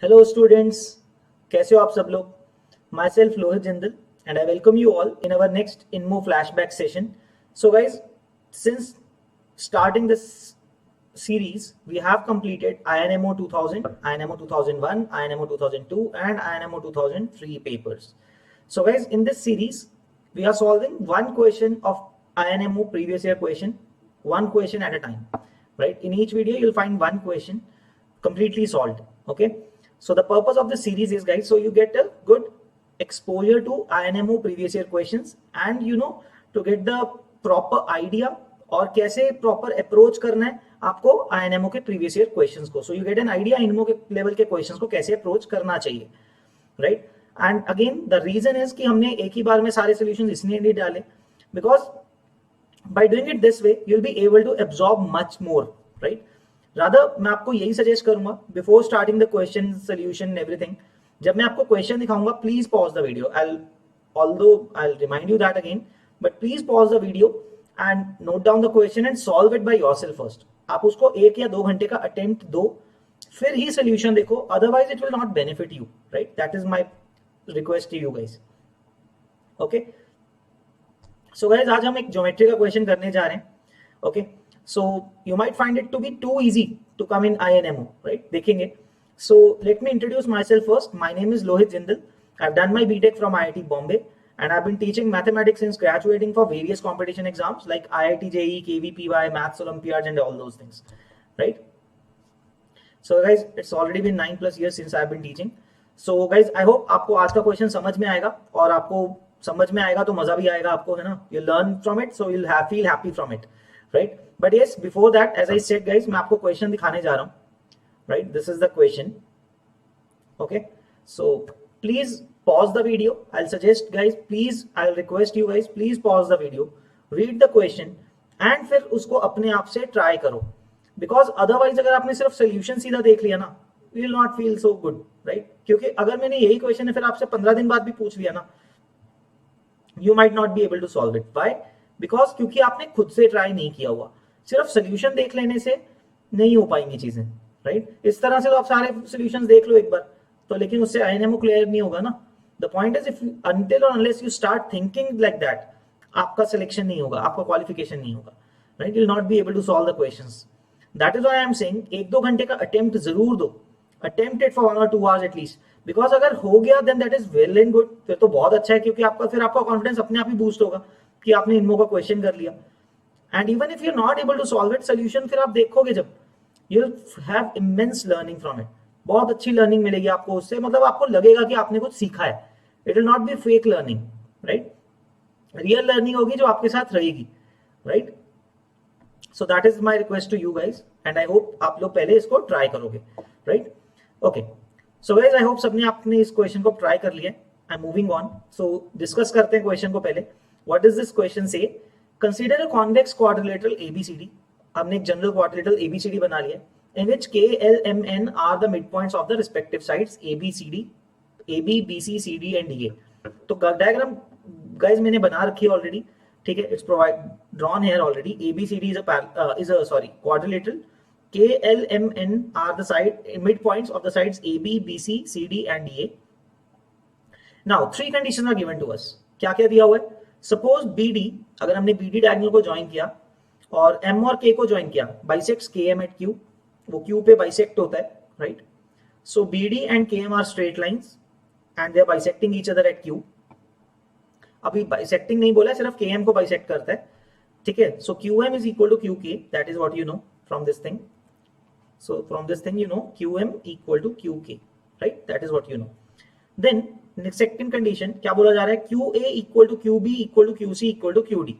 Hello students, कैसे हो आप सब लोग? Myself Lohit Jindal and I welcome you all in our next InMo flashback session. So guys, since starting this series, we have completed INMO 2000, INMO 2001, INMO 2002 and INMO 2003 papers. So guys, in this series, we are solving one question of INMO previous year question, one question at a time, right? In each video, you'll find one question completely solved, okay? So the purpose of the series is, guys, so you get a good exposure to INMO previous year questions and to get the proper idea और कैसे proper approach करना है आपको आईएनएमओ के previous year questions को. So you get an idea INMO के level के questions को कैसे अप्रोच करना चाहिए, right? And again the reason is कि हमने एक ही बार में सारे सॉल्यूशंस इसलिए नहीं डाले because by doing it this way you will be able to absorb much more, right? Rather मैं आपको यही सजेस्ट करूंगा before starting the question solution everything, जब मैं आपको क्वेश्चन दिखाऊंगा please pause the video. I'll remind you that again, but please pause the video and note down the question and solve it by yourself first. आप उसको 1 या 2 घंटे का attempt दो, फिर ही सोल्यूशन देखो, otherwise it will not benefit you, right? That is my request to you guys. Okay, so guys आज हम एक ज्योमेट्री का क्वेश्चन करने जा रहे हैं. Okay, so you might find it to be too easy to come in INMO, right? देखेंगे. So let me introduce myself first. My name is Lohit Jindal. I've done my BTech from IIT Bombay and I've been teaching mathematics since graduating for various competition exams like IIT JEE, KVPY, Maths Olympiads and all those things, right? So guys, it's already been 9+ years since I've been teaching. So guys, I hope आपको आज का question समझ में आएगा और आपको समझ में आएगा तो मजा भी आएगा आपको, है ना? You learn from it, so you'll feel happy from it, right? But yes, before that, as I said guys, मैं आपको क्वेश्चन दिखाने जा रहा हूँ, right? This is the question. Okay, so please pause the video. I'll suggest guys, please, I'll request you guys, please pause the video, read the question and फिर उसको अपने आप से try करो, because otherwise अगर आपने सिर्फ solution सीधा देख लिया ना, you will not feel so good, right? क्योंकि अगर मैंने यही क्वेश्चन है फिर आपसे 15 दिन बाद भी पूछ लिया ना, you might not be able to solve it. Why? Because क्योंकि आपने खुद से ट्राई नहीं किया हुआ. सिर्फ सोल्यूशन देख लेने से नहीं हो पाएंगी चीजें, राइट? इस तरह से तो आप सारे सोल्यूशंस देख लो एक बार तो, लेकिन उससे आईएनएमओ क्लियर नहीं होगा ना. The point is if until और unless you start thinking like that, आपका सिलेक्शन नहीं होगा, आपका क्वालिफिकेशन नहीं होगा, right? You will not be able to solve the questions. That is why I am saying 1-2 घंटे का अटेम्प्ट जरूर दो, attempt it for 1 or 2 hours at least, because अगर हो गया then that is well and good, फिर तो बहुत अच्छा है, क्योंकि आपका कॉन्फिडेंस अपने आप ही बूस्ट होगा कि आपने इनमो का क्वेश्चन कर लिया. And even if you're not able to solve it, solution फिर आप देखोगे जब, you'll have immense learning from it. बहुत अच्छी learning मिलेगी आपको उससे, मतलब आपको लगेगा कि आपने कुछ सीखा है. It will not be fake learning, right? Real learning होगी जो आपके साथ रहेगी, right? So that is my request to you guys, and I hope आप लोग पहले इसको try करोगे, right? Okay. So guys, I hope सबने आपने इस question को try कर लिया. I'm moving on. So discuss करते हैं question को पहले. What does this question say? Consider a convex quadrilateral ABCD. हमने एक जनरल क्वाड्रिलेटरल ABCD बना लिया, in which K, L, M, N are the midpoints of the respective sides ABCD, AB, BC, CD and DA. तो diagram guys मैंने बना रखी है already, ठीक है? It's drawn here already. ABCD is a quadrilateral. K, L, M, N are the midpoints of the sides AB, BC, CD and DA. Now 3 conditions are given to us. क्या क्या दिया हुआ है? सपोज BD, अगर हमने BD diagonal को join किया और M और K को ज्वाइन किया, बाइसेक्ट्स KM एट Q, वो Q पे बाइसेक्ट होता है, right? So BD and KM are straight lines and they are bisecting each other at Q. अभी बाइसेक्टिंग नहीं बोला, सिर्फ KM को बाइसेक्ट करता है, ठीक है? So QM is equal to QK, that is what you know from this thing. So from this thing you know QM equal to QK, right? That is what you know. Then second condition क्या बोला जा रहा है? QA equal to QB equal to QC equal to QD.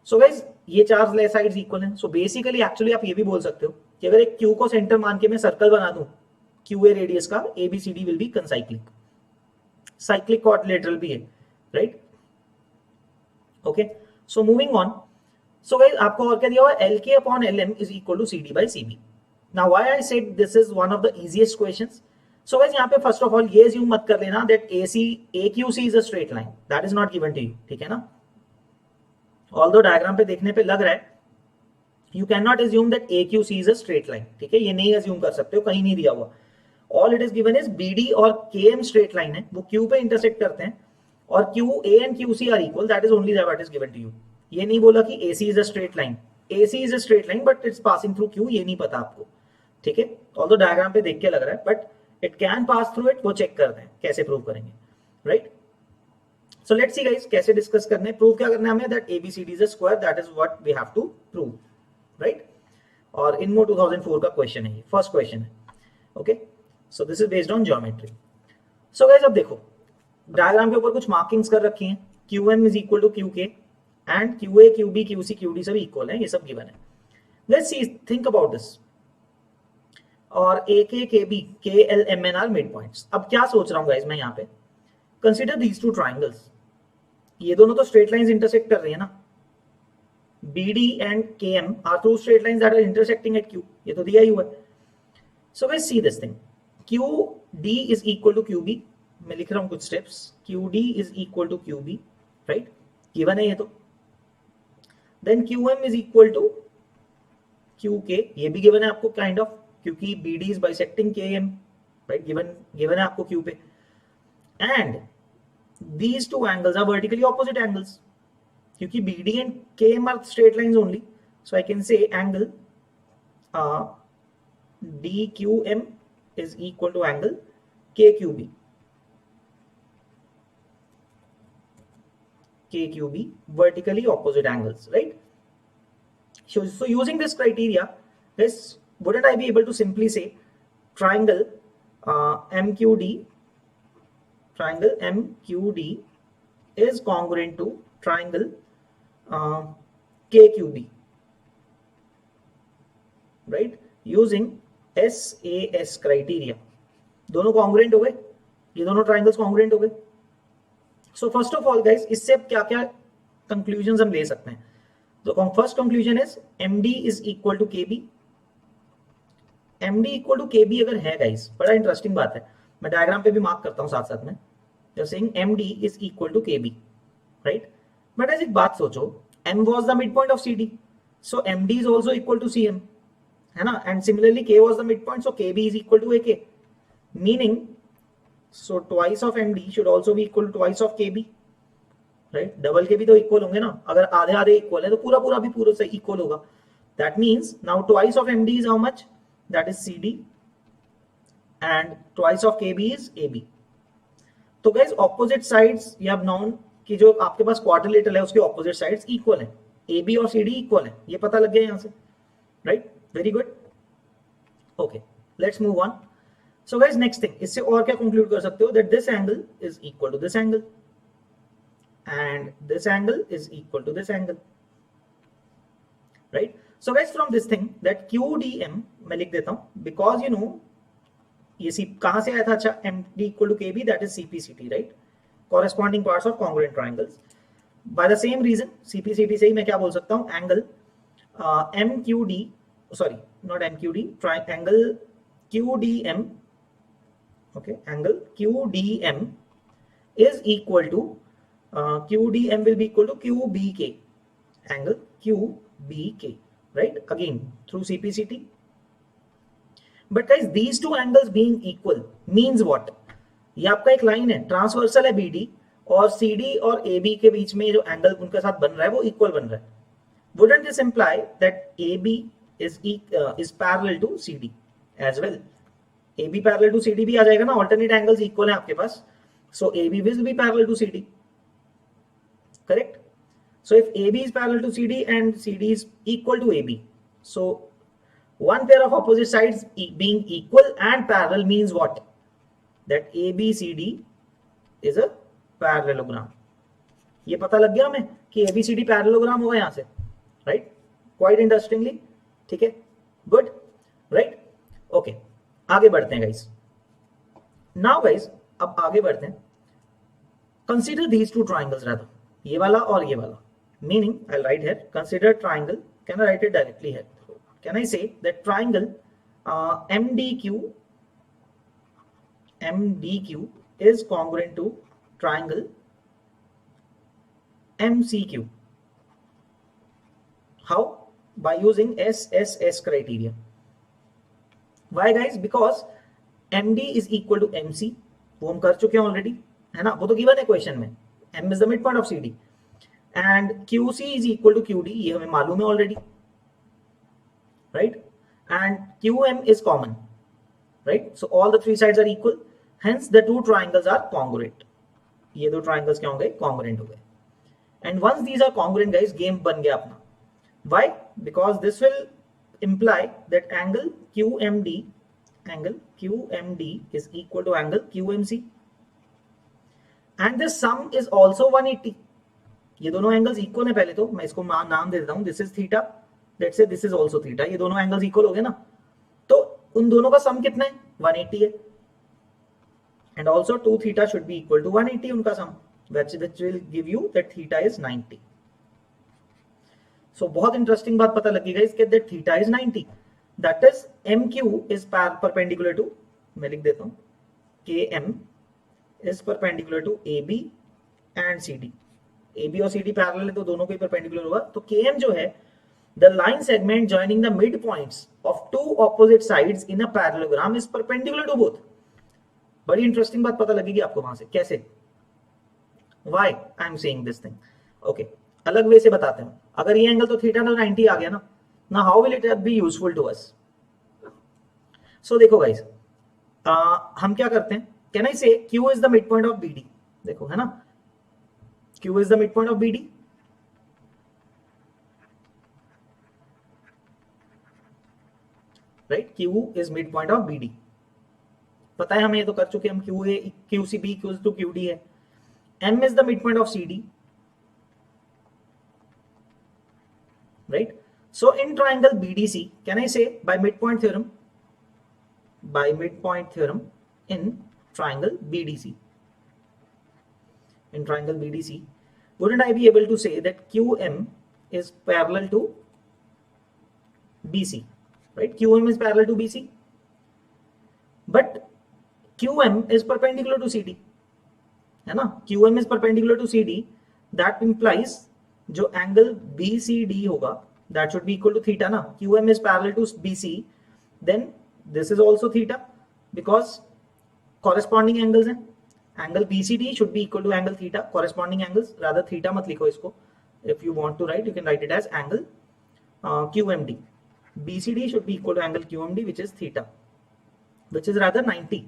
So guys ये 4 sides equal हैं. So basically actually आप ये भी बोल सकते हो कि अगर एक Q को सेंटर मान के मैं सर्कल बना दूं QA रेडियस का, ABCD will be concyclic, cyclic quadrilateral भी है, right? Okay, so moving on. So guys आपको और क्या दिया हुआ है? LK upon LM is equal to CD by CB. Now why I said this is one of the easiest questions. So guys यहाँ पे फर्स्ट ऑफ ऑल ये assume मत कर लेना that AQC is a straight line. That is not given to you, ठीक है ना? Although diagram पे देखने पे लग रहा है, you cannot assume that AQC is a straight line, ठीक है? ये नहीं assume कर सकते हो, कहीं नहीं दिया हुआ. All it is given is BD और KM स्ट्रेट लाइन है, वो Q पे इंटरसेक्ट करते हैं और QA and QC are equal, that is only that is given to you. ये नहीं बोला कि AC is a straight line, AC is a straight line but it's passing through Q, ये नहीं पता आपको, ठीक है। ऑल्दो डायग्राम पे देख के लग रहा है but it can pass through it, वो चेक करते हैं कैसे प्रूव करेंगे, right. So let's see guys कैसे डिस्कस करने, प्रूव क्या करना है हमें, that ABCD is a square, that is what we have to prove, right. और इनमो 2004 का क्वेश्चन है, ये फर्स्ट क्वेश्चन है, okay. So this is based on geometry. So guys अब देखो डायग्राम के ऊपर कुछ मार्किंग्स कर रखी हैं, QM is equal to QK and QA QB QC QD सब इक्वल है, ये सब गिवन है। Let's see, think about this, और AK KB KL MN are mid points. अब क्या सोच रहा हूं गाइस मैं यहाँ पे, कंसीडर दीज टू ट्राइंगल्स, ये दोनों तो स्ट्रेट लाइंस इंटरसेक्ट कर रही है ना, BD and KM are two straight lines that are intersecting at Q, ये तो दिया ही हुआ है। So guys see this thing, QD is equal to QB, मैं लिख रहा हूं कुछ steps, QD is equal to QB, right, given है ये तो। Then QM is equal to QK, ये भी गिवन है आपको काइंड ऑफ, क्योंकि BD is bisecting KM, right, given है आपको Q पे। And these two angles are vertically opposite angles, क्योंकि BD and KM are straight lines only, so I can say angle DQM is equal to angle KQB, vertically opposite angles, right? So using this criteria, this wouldn't I be able to simply say triangle MQD is congruent to triangle KQB, right, using SAS criteria। दोनों congruent हो गए, ये दोनों triangles congruent हो गए। So first of all guys, इससे अब क्या क्या conclusions हम ले सकते हैं, तो first conclusion is MD is equal to KB। MD equal to KB अगर है guys, बड़ा इंटरेस्टिंग बात है, मैं डायग्राम पे भी मार्क करता हूं साथ साथ में, you're saying MD is equal to KB, right? But as एक बात सोचो, M was the midpoint of CD, so MD is also equal to CM, है ना, and similarly K was the midpoint, so KB is equal to AK, meaning so twice of MD should also be equal to twice of KB, right? Double KB तो equal होंगे ना, अगर आधे आधे equal है तो पूरा पूरा भी पूरा से equal होगा, that means now twice of MD is how much, that is CD, and twice of KB is AB। तो guys opposite sides you have known कि जो आपके पास क्वाड्रिलेटरल है उसके ऑपोजिट साइड्स इक्वल है, AB और CD इक्वल है, ये पता लग गया यहां से, right, very good, okay, let's move on. So guys next thing, इससे और क्या कंक्लूड कर सकते हो, that this angle is equal to this angle and this angle is equal to this angle, right. So guys from this thing that QDM मैं लिख देता हूं, बिकॉज यू नो ये सी कहां से आया था, अच्छा, MD equal to KB, that is CPCT, right, corresponding parts of congruent triangles। by the same reason CPCT से ही मैं क्या बोल सकता हूं, angle MQD, sorry not MQD, triangle QDM, okay, angle QDM is equal to QDM will be equal to QBK, angle QBK, right, again through CPCT। But guys these two angles being equal means what, ये आपका एक line है, transversal है BD और CD और AB के बीच में जो एंगल उनके साथ बन रहा है वो इक्वल बन रहा है। Wouldn't this imply that AB is parallel to CD as well? AB parallel to CD भी आ जाएगा ना, alternate angles equal है आपके पास, so AB will be parallel to CD, correct? So if AB is parallel to CD and CD is equal to AB, so one pair of opposite sides being equal and parallel means what, that ABCD is a parallelogram। ये पता लग गया हमें कि ABCD parallelogram होगा यहां से, right, quite interestingly, ठीक है, गुड, राइट, ओके, आगे बढ़ते हैं गाइस। नाउ गाइस अब आगे बढ़ते हैं, consider these two triangles rather, ये वाला और ये वाला, meaning I right here consider triangle, can I right it directly here, can I say that triangle MDQ is congruent to triangle MCQ? How? By using SSS criteria। Why guys? Because MD is equal to MC, वो हम कर चुके हैं already, है ना, वो तो given है क्वेश्चन में, M is the mid point of CD, and QC is equal to QD, ये हमें मालूम है already, right, and QM is common, right, so all the three sides are equal, hence the two triangles are congruent, ये दो triangles क्या हो गए, congruent हो गए, and once these are congruent guys, game बन गया अपना, why, because this will imply that angle QMD is equal to angle QMC, and the sum is also 180. ये दोनों एंगल्स इक्वल है, पहले तो मैं इसको नाम दे देता हूं, this is theta, let's say this is also theta, ये दोनों एंगल्स इक्वल हो गए ना, तो उन दोनों का सम कितना है, 180 है, and also 2 theta should be equal to 180 उनका sum, which will give you that theta is 90. So बहुत इंटरेस्टिंग बात पता लगी गाइस कि that theta is 90, that is MQ is perpendicular to, मैं लिख देता हूं, KM is perpendicular to AB and CD, AB और CD पैरेलल है तो दोनों को ही परपेंडिकुलर होगा, तो KM जो है the line segment joining the midpoints of two opposite sides in a parallelogram is perpendicular to both. बड़ी इंटरेस्टिंग बात पता लगेगी आपको वहां से, कैसे, why I am saying this thing, okay, अलग वे से बताते हैं, अगर ये एंगल तो थीटा ना 90 आ गया ना how will it be useful to us, so देखो गाइस, हम क्या करते हैं, कैन आई से Q is the mid point of BD, देखो है ना, Q is the mid point of BD, right, Q is mid point of BD, पता है हमें, ये तो कर चुके हम, QCB इक्वल्स टू QD है, M is the midpoint of CD, right, so in triangle BDC, can I say by midpoint theorem in triangle BDC, wouldn't I be able to say that QM is parallel to BC, right, QM is parallel to BC, but QM is perpendicular to CD, है ना, QM is perpendicular to CD, that implies जो angle BCD होगा that should be equal to theta ना, QM is parallel to BC, then this is also theta because corresponding angles हैं, angle BCD should be equal to angle theta, corresponding angles, rather theta मत लिखो इसको, if you want to write you can write it as angle QMD, BCD should be equal to angle QMD which is theta, which is rather 90,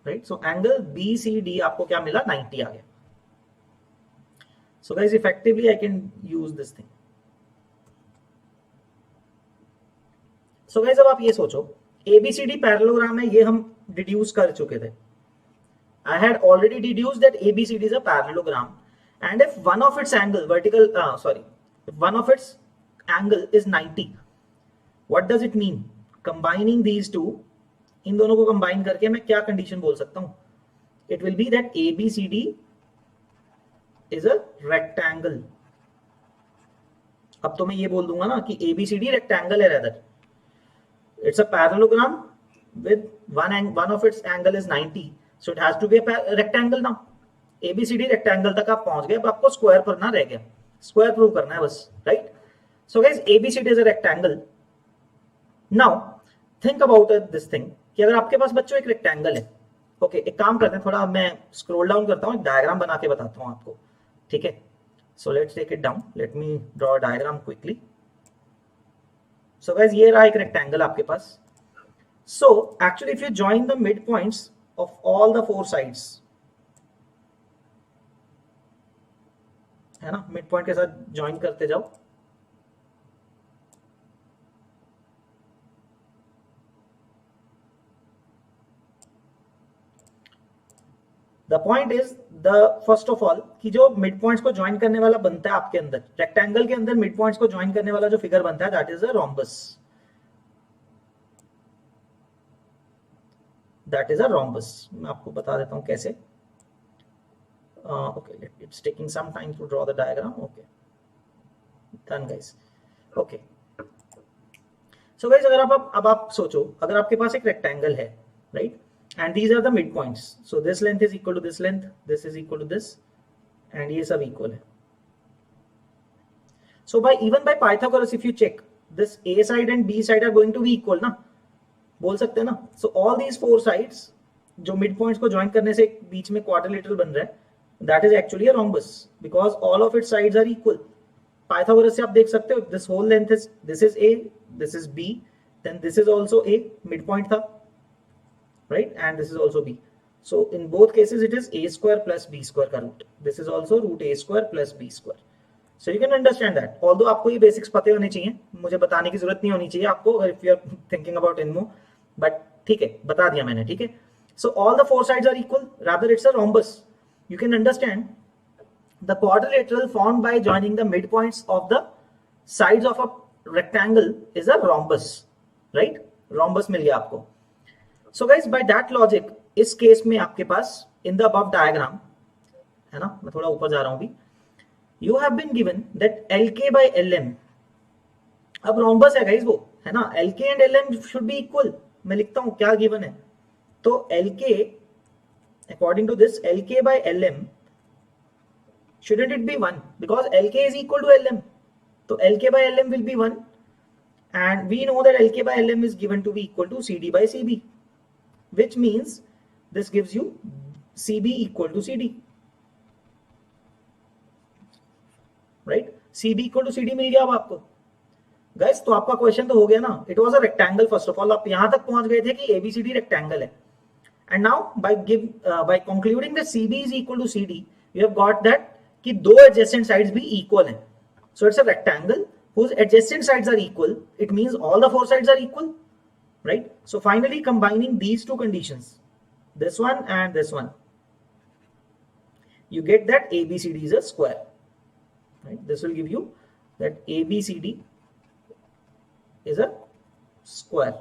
right, so angle BCD आपको क्या मिला, 90 आ गया, so guys effectively I can use this thing, so guys अब आप ये सोचो, ABCD parallelogram है, ये हम डिड्यूस कर चुके थे, I had already deduced that ABCD is a parallelogram, and if one of its angle if one of its angle is 90, what does it mean, combining these two, इन दोनों को combine करके मैं क्या कंडीशन बोल सकता हूं, it will be that ABCD is a rectangle, अब तो मैं ये बोल दूंगा ना कि ABCD रेक्टेंगल है, rather it's a parallelogram with one of its angle is 90, so it has to be a rectangle now, ABCD rectangle तक आप पहुंच गए, अब आपको स्क्वायर करना रह गया, स्क्वायर प्रूव करना है बस, right, so guys ABCD is a rectangle, now think about this thing कि अगर आपके पास बच्चों एक रेक्टेंगल है, ओके, एक काम करते हैं, थोड़ा मैं स्क्रॉल डाउन करता हूं, एक डायग्राम बना के बताता हूं आपको, ठीक है, so let's take it down, let me draw diagram quickly, so guys ये रहा एक रेक्टेंगल आपके पास, so actually if you join the mid points of all the four sides, है ना, मिड पॉइंट के साथ ज्वाइन करते जाओ, the point is the first of all कि जो मिड पॉइंट्स को ज्वाइन करने वाला बनता है आपके अंदर, रेक्टेंगल के अंदर मिड पॉइंट्स को ज्वाइन करने वाला जो फिगर बनता है, that is a rhombus, that is a rhombus, मैं आपको बता देता हूं कैसे, okay, it's taking some time to draw the diagram, okay, done guys, okay, so guys अगर अब आप सोचो, अगर आपके पास एक रेक्टेंगल है, right, and these are the midpoints, so this length is equal to this length, this is equal to this, and ये सब equal है, so by even by Pythagoras if you check this A side and B side are going to be equal ना, बोल सकते हैं ना. So all these four sides जो mid points को ज्वाइन करने से बीच में क्वाड्रिलेटरल बन रहा है, that is actually a rhombus because all of its sides are equal. Pythagoras से आप देख सकते हो, this whole length is, this is A, this is B, then this is also A, mid point था, right, and this is also B. So in both cases it is A square plus B square का root. This is also root A square plus B square. So you can understand that. Although आपको ये basics पते होने चाहिए, मुझे बताने की जरूरत नहीं होनी चाहिए आपको if you are thinking about INMO, but ठीक है, बता दिया मैंने, ठीक है. So all the four sides are equal, rather it's a rhombus. You can understand the quadrilateral formed by joining the midpoints of the sides of a rectangle is a rhombus, right? Rhombus मिल गया आपको. So guys, by that logic, इस case में आपके पास in the above diagram है ना, मैं थोड़ा ऊपर जा रहा हूं भी, you have been given that LK by LM, अब rhombus है guys वो, है ना, LK and LM should be equal. मैं लिखता हूं क्या गिवन है, तो LK according to this, LK by LM shouldn't it be 1 because LK is equal to LM, so LK by LM will be 1 and we know that LK by LM is given to be equal to CD by CB, which means this gives you CB equal to CD, right? CB equal to CD मिल गया अब आपको guys. तो आपका question तो हो गया ना, it was a rectangle. First of all आप यहां तक पहुंच गए थे कि ABCD रेक्टेंगल है, and now by concluding that CB is equal to CD, you have got that कि दो एडजेसेंट साइड्स भी इक्वल हैं. So it's a rectangle whose adjacent sides are equal. It means all the four sides are equal, right? So finally combining these two conditions, this one and this one, you get that ABCD is a square, right? This will give you that ABCD is a square.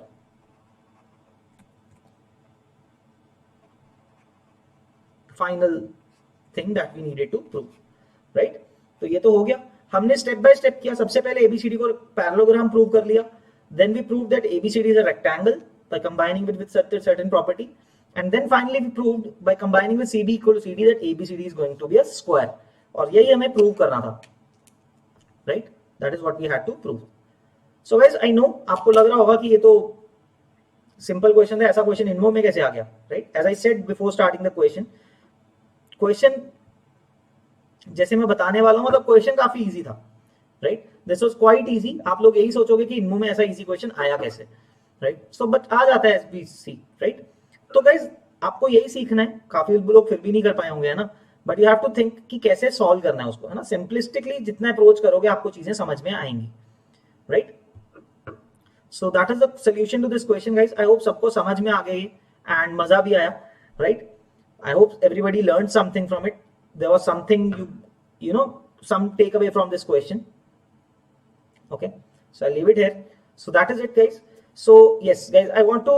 Final thing that we needed to prove, right? तो ये तो हो गया, हमने step by step किया. सबसे पहले ABCD को पैरेललोग्राम प्रूव कर लिया, then we proved that ABCD is a rectangle by combining it with certain property, and then finally we proved by combining with CB equal to CD that ABCD is going to be a square. और यही हमें prove करना था, right? That is what we had to prove. So guys, I know आपको लग रहा होगा कि ये तो सिंपल क्वेश्चन है, ऐसा क्वेश्चन इनमो में कैसे आ गया, right? As I said before starting the question जैसे मैं बताने वाला हूं, मतलब क्वेश्चन काफी इजी था, right? This was quite easy. आप लोग यही सोचोगे कि इनमो में ऐसा इजी क्वेश्चन आया कैसे, राइट? सो बट आ जाता है SBC, राइट? तो गाइज आपको यही सीखना है. काफी लोग फिर भी नहीं कर पाए होंगे, है ना, but you have to think कि कैसे सॉल्व करना है उसको, है ना. सिंपलिस्टिकली जितना अप्रोच करोगे आपको चीजें समझ में आएंगी, right? So that is the solution to this question, guys. I hope सबको समझ में आ गई and मजा भी आया, right? I hope everybody learned something from it. There was something you know some takeaway from this question. Okay, so I'll leave it here. So that is it, guys. So yes, guys, I want to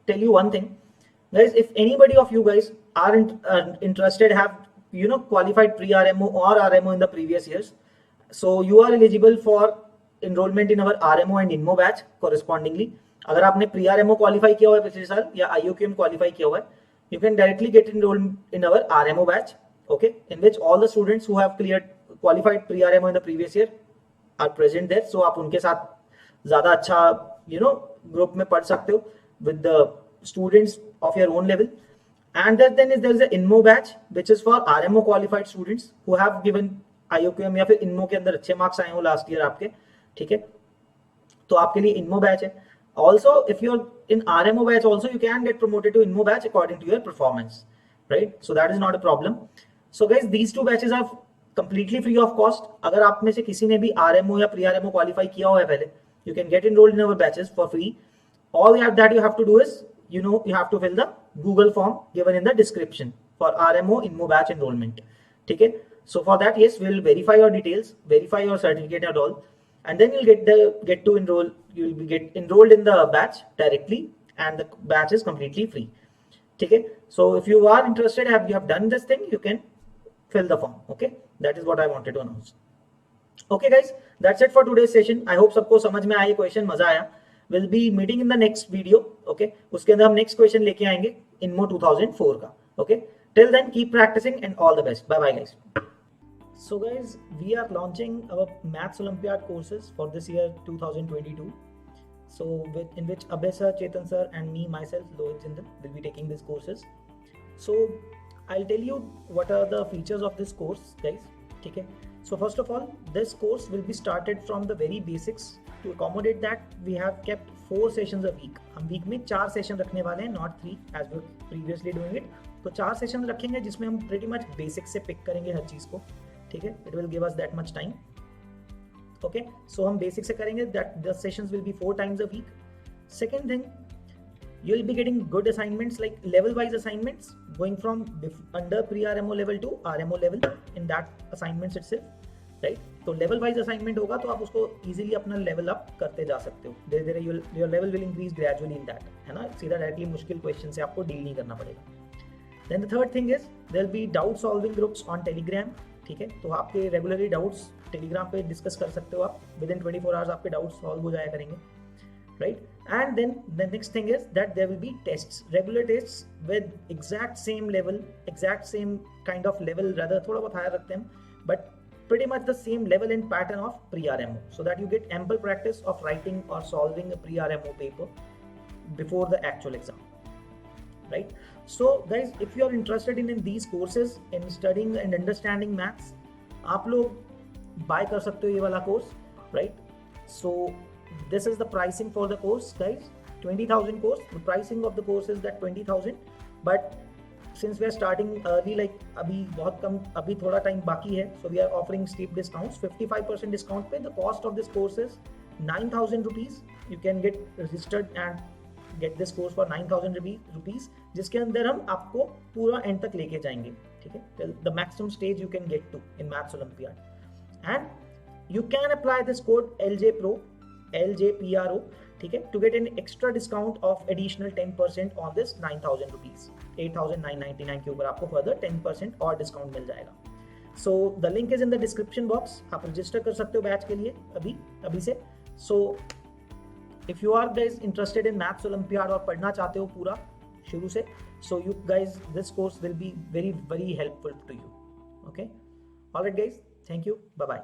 tell you one thing, guys. If anybody of you guys are interested, have qualified pre-RMO or RMO in the previous years, so you are eligible for enrollment in our RMO and INMO batch correspondingly. अगर आपने pre-RMO qualify किया हुआ है पिछले साल या IOQM qualify किया हुआ है, you can directly get enrolled in our RMO batch, okay, in which all the students who have qualified pre-RMO in the previous year are present there. So आप उनके साथ ज़्यादा अच्छा ग्रुप में पढ़ सकते हो with the students of your own level. And then there is a INMO batch which is for RMO qualified students who have given IOQM या फिर INMO के अंदर अच्छे मार्क्स आए हो लास्ट ईयर आपके, ठीक है, तो आपके लिए INMO बैच है. Also, if you're in RMO batch also, you can get promoted to INMO batch according to your performance, right? So that is not a problem. So guys, these two batches are completely free of cost. अगर आप में से किसी ने भी RMO या pre-RMO qualify किया हुआ है पहले, you can get enrolled in our batches for free. All that you have to do is, you have to fill the Google form given in the description for RMO INMO batch enrollment, ठीक है? So for that, yes, we'll verify your details, verify your certificate and all, and then you'll get to enroll. You'll be get enrolled in the batch directly, and the batch is completely free. Okay, so if you are interested, you have done this thing, you can fill the form. Okay, that is what I wanted to announce. Okay guys, that's it for today's session. I hope सबको समझ में आया question, मजा आया. We'll be meeting in the next video. Okay, उसके अंदर हम next question लेके आएंगे INMO 2004 का. Okay, till then keep practicing and all the best. Bye bye guys. So guys, we are launching our Maths Olympiad courses for this year 2022. So in which Abhay sir, Chetan sir and me myself, Lohit Jindal, will be taking these courses. So I'll tell you what are the features of this course guys. Okay. So first of all, this course will be started from the very basics. To accommodate that, we have kept 4 sessions a week. हम week में 4 session रखने वाले हैं, not 3 as we were previously doing it. तो 4 session रखेंगे जिसमें हम pretty much basics से pick करेंगे हर चीज़ को. ठीक है, it will give us that much time. Okay, so हम basic से करेंगे. That the sessions will be 4 times a week. Second thing, you'll be getting good assignments like level wise assignments going from under pre-RMO level to RMO level in that assignments itself, right? तो level wise assignment होगा तो आप उसको easily अपना level up करते जा सकते हो. धीरे धीरे your level will increase gradually in that, है ना? सीधा directly मुश्किल question से आपको deal नहीं करना पड़ेगा. Then the third thing is there will be doubt solving groups on Telegram. ठीक है, तो आपके रेगुलरली डाउट्स टेलीग्राम पे डिस्कस कर सकते हो आप. विद इन 24 आवर्स आपके डाउट्स सॉल्व हो जाया करेंगे, right? And then the next thing is that there will be tests, regular tests with exact same level, exact same kind of level, rather थोड़ा बहुत हायर रखते हैं but pretty much the same level and pattern of pre-RMO, so that you get ample practice of writing or solving a pre-RMO paper before the actual exam. Right? So guys, if you are interested in these courses in studying and understanding maths, आप लोग buy कर सकते हो ये वाला course, right? So this is the pricing for the course guys, 20,000 course. The pricing of the course is that 20,000, but since we are starting early, like अभी बहुत कम, अभी थोड़ा time बाकी है, so we are offering steep discounts, 55% discount पे. The cost of this course is 9,000 rupees. You can get registered and get this course for 9,000 rupees, जिसके अंदर हम आपको पूरा एंड तक लेके जाएंगे. ठीक है, the maximum stage you can get to in Maths Olympiad. And you can apply this code LJPRO, LJPRO, ठीक है, to get an extra discount of additional 10% on this 9,000 rupees. 8,999 के ऊपर आपको further 10% और डिस्काउंट मिल जाएगा. So the link is in the description box. आप register कर सकते हो बैच के लिए अभी से. So if you are guys interested in Maths Olympiad और पढ़ना चाहते हो पूरा शुरू से, so you guys, this course will be very very helpful to you. Okay, all right guys, thank you, bye bye.